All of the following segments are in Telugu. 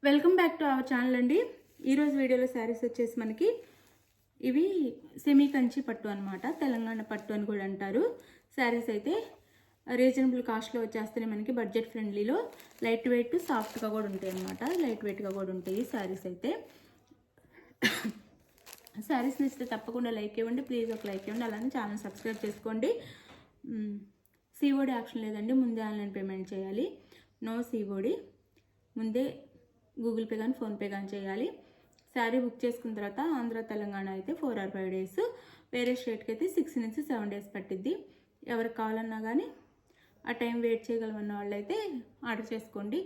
Welcome back to our channel అండి. ఈరోజు వీడియోలో శారీస్ వచ్చేసి మనకి ఇవి సెమీ కంచి పట్టు అనమాట. తెలంగాణ పట్టు అని కూడా అంటారు. శారీస్ అయితే రీజనబుల్ కాస్ట్లో వచ్చేస్తున్నాయి మనకి, బడ్జెట్ ఫ్రెండ్లీలో. లైట్ వెయిట్ సాఫ్ట్గా కూడా ఉంటాయి అనమాట. లైట్ వెయిట్గా కూడా ఉంటాయి శారీస్ అయితే. శారీస్ నచ్చితే తప్పకుండా లైక్ ఇవ్వండి, ప్లీజ్ ఒక లైక్ ఇవ్వండి. అలానే ఛానల్ సబ్స్క్రైబ్ చేసుకోండి. సిఓడి ఆప్షన్ లేదండి, ముందే ఆన్లైన్ పేమెంట్ చేయాలి. నో సిఓడి, ముందే గూగుల్ పే కానీ ఫోన్పే కానీ చేయాలి. శారీ బుక్ చేసుకున్న తర్వాత ఆంధ్ర తెలంగాణ అయితే 4 or 5 days, వేరే స్టేట్కి అయితే 6 నుంచి 7 days పట్టిద్ది. ఎవరికి కావాలన్నా కానీ ఆ టైం వెయిట్ చేయగలమన్న వాళ్ళు అయితే ఆర్డర్ చేసుకోండి.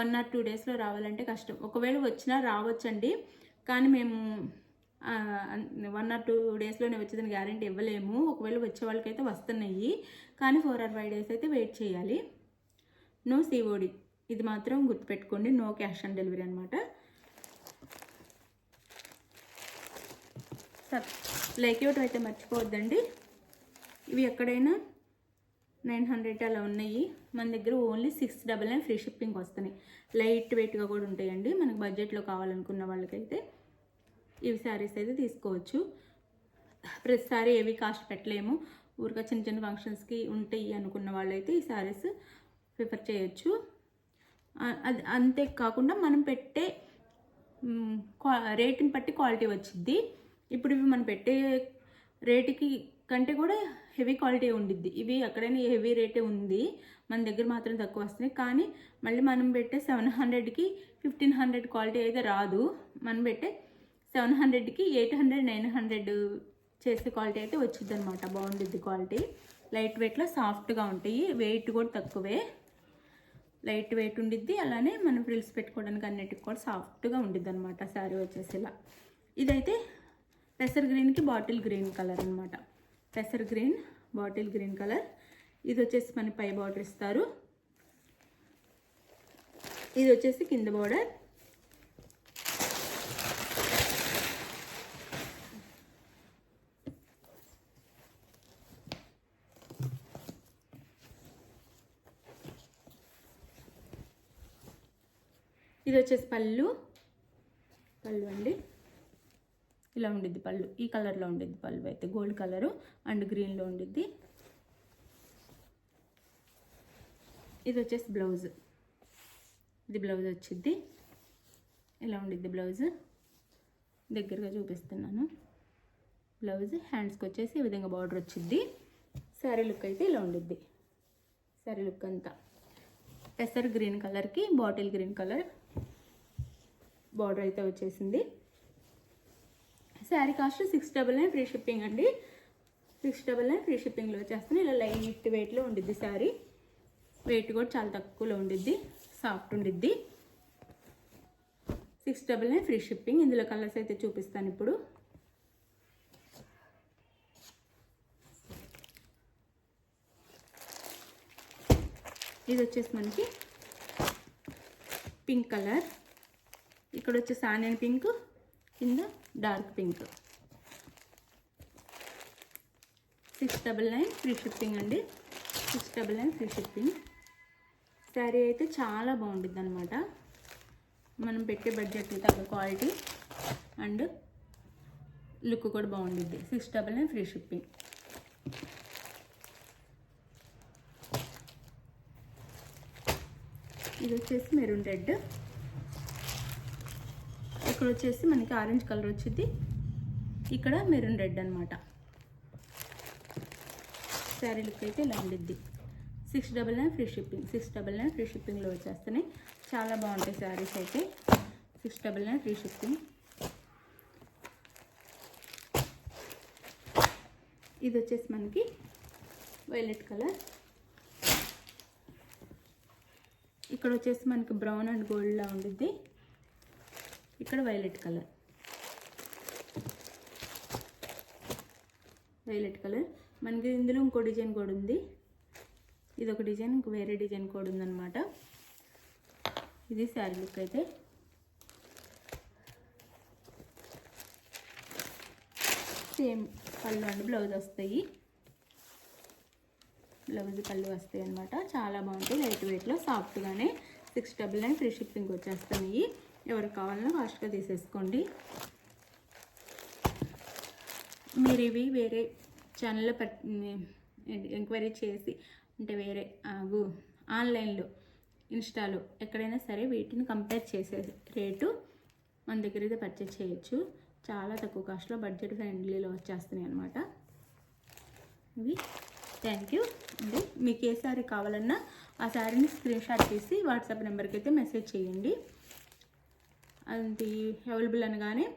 1 or 2 daysలో రావాలంటే కష్టం. ఒకవేళ వచ్చినా రావచ్చండి, కానీ మేము 1 or 2 daysలోనే వచ్చేదని గ్యారంటీ ఇవ్వలేము. ఒకవేళ వచ్చే వాళ్ళకైతే వస్తున్నాయి, కానీ 4 or 5 days అయితే వెయిట్ చేయాలి. నో సిఓడి, ఇది మాత్రం గుర్తుపెట్టుకోండి. నో క్యాష్ ఆన్ డెలివరీ అనమాట. లైక్ ఇవ్వటం అయితే మర్చిపోవద్దండి. ఇవి ఎక్కడైనా 900 అలా ఉన్నాయి. మన దగ్గర ఓన్లీ 699 ఫ్రీ షిప్పింగ్ వస్తున్నాయి. లైట్ వెయిట్గా కూడా ఉంటాయండి. మనకు బడ్జెట్లో కావాలనుకున్న వాళ్ళకైతే ఇవి శారీస్ అయితే తీసుకోవచ్చు. ప్రతిసారి ఏవి కాస్ట్ పెట్టలేము, ఊరిగా చిన్న చిన్న ఫంక్షన్స్కి ఉంటాయి అనుకున్న వాళ్ళైతే ఈ శారీస్ ప్రిఫర్ చేయొచ్చు. అది అంతేకాకుండా మనం పెట్టే రేటుని బట్టి క్వాలిటీ వచ్చిద్ది. ఇప్పుడు ఇవి మనం పెట్టే రేటుకి కంటే కూడా హెవీ క్వాలిటీ ఉండిద్ది. ఇవి ఎక్కడైనా హెవీ రేటే ఉంది, మన దగ్గర మాత్రం తక్కువ వస్తున్నాయి. కానీ మళ్ళీ మనం పెట్టే 700కి 1500 క్వాలిటీ అయితే రాదు. మనం పెట్టే 700కి 800, 900 చేసే క్వాలిటీ అయితే వచ్చింది అనమాట. బాగుండిద్ది క్వాలిటీ. లైట్ వెయిట్లో సాఫ్ట్గా ఉంటాయి. వెయిట్ కూడా తక్కువే, లైట్ వెయిట్ ఉండిద్ది. అలానే మనం ఫ్రిల్స్ పెట్టుకోవడానికి అన్నిటికి కూడా సాఫ్ట్గా ఉండిద్ది అనమాట శారీ వచ్చేసి ఇలా. ఇదైతే పెసర్ గ్రీన్కి బాటిల్ గ్రీన్ కలర్ అనమాట. పెసర్ గ్రీన్, బాటిల్ గ్రీన్ కలర్. ఇది వచ్చేసి మన పై బార్డర్ ఇస్తారు. ఇది వచ్చేసి కింద బార్డర్. ఇది వచ్చేసి పళ్ళు అండి. ఇలా ఉండిద్ది పళ్ళు. ఈ కలర్లో ఉండిద్ది పళ్ళు అయితే, గోల్డ్ కలరు అండ్ గ్రీన్లో ఉండిద్ది. ఇది వచ్చేసి బ్లౌజ్. ఇది బ్లౌజ్ వచ్చిద్ది. ఇలా ఉండిద్ది బ్లౌజ్. దగ్గరగా చూపిస్తున్నాను. బ్లౌజ్ హ్యాండ్స్కి వచ్చేసి ఈ విధంగా బార్డర్ వచ్చిద్ది. శారీ లుక్ అయితే ఇలా ఉండిద్ది. శారీ లుక్ అంతా పెసర్ గ్రీన్ కలర్కి బాటిల్ గ్రీన్ కలర్ బార్డర్ అయితే వచ్చేసింది. శారీ కాస్ట్ 699 ఫ్రీ షిప్పింగ్ అండి. 699 ఫ్రీ షిప్పింగ్లో వచ్చేస్తుంది. ఇలా లైట్ వెయిట్లో ఉండిద్ది శారీ. వెయిట్ కూడా చాలా తక్కువలో ఉండిద్ది, సాఫ్ట్ ఉండిద్ది. 699 ఫ్రీ షిప్పింగ్. ఇందులో కలర్స్ అయితే చూపిస్తాను ఇప్పుడు. ఇది వచ్చేసి మనకి పింక్ కలర్. ఇక్కడ వచ్చేసి ఆనియన్ పింక్, కింద డార్క్ పింక్. 699 ఫ్రీ షిప్పింగ్ అండి. 699 ఫ్రీ షిప్పింగ్. శారీ అయితే చాలా బాగుంటుంది అనమాట. మనం పెట్టే బడ్జెట్కి తగ్గ క్వాలిటీ అండ్ లుక్ కూడా బాగుంటుంది. 699 ఫ్రీ షిప్పింగ్. ఇది వచ్చేసి మెరూన్ రెడ్. ఇక్కడ వచ్చేసి మనకి ఆరెంజ్ కలర్ వచ్చింది. ఇక్కడ మెరూన్ రెడ్ అనమాట. శారీ లుక్ అయితే ఇలా ఉండిద్ది. 699 ఫ్రీ షిప్పింగ్. 699 ఫ్రీ షిప్పింగ్లో వచ్చేస్తున్నాయి. చాలా బాగుంటాయి శారీస్ అయితే. 699 ఫ్రీ షిప్పింగ్. ఇది వచ్చేసి మనకి వైలెట్ కలర్. ఇక్కడ వచ్చేసి మనకి బ్రౌన్ అండ్ గోల్డ్లా ఉండిద్ది. ఇక్కడ వైలెట్ కలర్. వైలెట్ కలర్ మనకి ఇందులో ఇంకో డిజైన్ కూడా ఉంది. ఇది ఒక డిజైన్, ఇంకో వేరే డిజైన్ కూడా ఉందన్నమాట. ఇది శారీ లుక్ అయితే. సేమ్ పళ్ళు అండ్ బ్లౌజ్ వస్తాయి. బ్లౌజ్ పళ్ళు వస్తాయి అన్నమాట. చాలా బాగుంటాయి. లైట్ వెయిట్లో సాఫ్ట్గానే 699 ఫ్రీ షిప్పింగ్ వచ్చేస్తాయి. ఎవరికి కావాలన్నా ఫాస్ట్గా తీసేసుకోండి. మీరు ఇవి వేరే ఛానల్లో ఎంక్వైరీ చేసి అంటే వేరే ఆన్లైన్లో ఇన్స్టాలో ఎక్కడైనా సరే వీటిని కంపేర్ చేసే రేటు మన దగ్గర అయితే పర్చేస్ చేయొచ్చు. చాలా తక్కువ కాస్ట్లో బడ్జెట్ ఫ్రెండ్లీలో వచ్చేస్తున్నాయి అనమాట ఇవి. థ్యాంక్ యూ అండి. మీకు ఏ శారీ కావాలన్నా ఆ శారీని స్క్రీన్ షాట్ తీసి వాట్సాప్ నెంబర్కి అయితే మెసేజ్ చేయండి. అది అవైలబుల్ అనగానే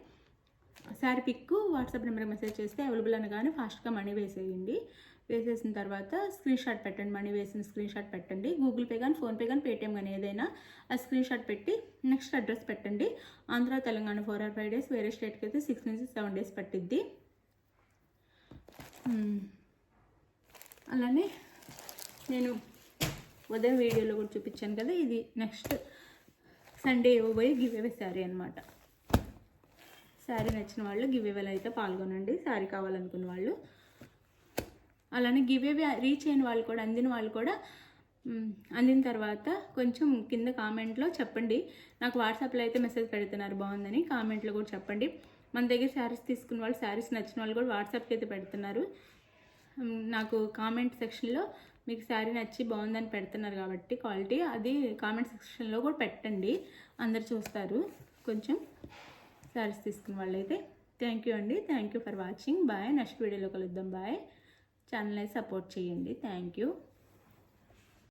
శారీ పిక్ వాట్సాప్ నెంబర్కి మెసేజ్ చేస్తే అవైలబుల్ అనగానే ఫాస్ట్గా మనీ వేసేయండి. వేసేసిన తర్వాత స్క్రీన్ షాట్ పెట్టండి. మనీ వేసిన స్క్రీన్ షాట్ పెట్టండి. గూగుల్ పే కానీ ఫోన్పే కానీ పేటిఎం కానీ ఏదైనా ఆ స్క్రీన్ షాట్ పెట్టి నెక్స్ట్ అడ్రస్ పెట్టండి. ఆంధ్ర తెలంగాణ 4 or 5 days, వేరే స్టేట్కి అయితే 6 నుంచి 7 days పట్టిద్ది. అలానే నేను ఉదయం వీడియోలో కూడా చూపించాను కదా, ఇది నెక్స్ట్ సండే ఇవ్వబోయే గివ్ అవే శారీ అనమాట. శారీ నచ్చిన వాళ్ళు గివ్ అవేలో అయితే పాల్గొనండి, శారీ కావాలనుకున్న వాళ్ళు. అలానే గివ్ అవే రీచ్ అయిన వాళ్ళు కూడా, అందిన వాళ్ళు కూడా అందిన తర్వాత కొంచెం కింద కామెంట్లో చెప్పండి. నాకు వాట్సాప్లో అయితే మెసేజ్ పెడుతున్నారు బాగుందని, కామెంట్లో కూడా చెప్పండి. మన దగ్గర శారీస్ తీసుకున్న వాళ్ళు, శారీస్ నచ్చిన వాళ్ళు కూడా వాట్సాప్కి అయితే పెడుతున్నారు. నాకు కామెంట్ సెక్షన్లో మీకు శారీ నచ్చి బాగుందని పెడుతున్నారు కాబట్టి క్వాలిటీ, అది కామెంట్ సెక్షన్లో కూడా పెట్టండి, అందరు చూస్తారు. కొంచెం శారీస్ తీసుకున్న వాళ్ళైతే థ్యాంక్ యూ అండి. Thank you for watching. Bye. Next వీడియోలో కలుద్దాం. బాయ్. ఛానల్ అయితే సపోర్ట్ చేయండి. Thank you.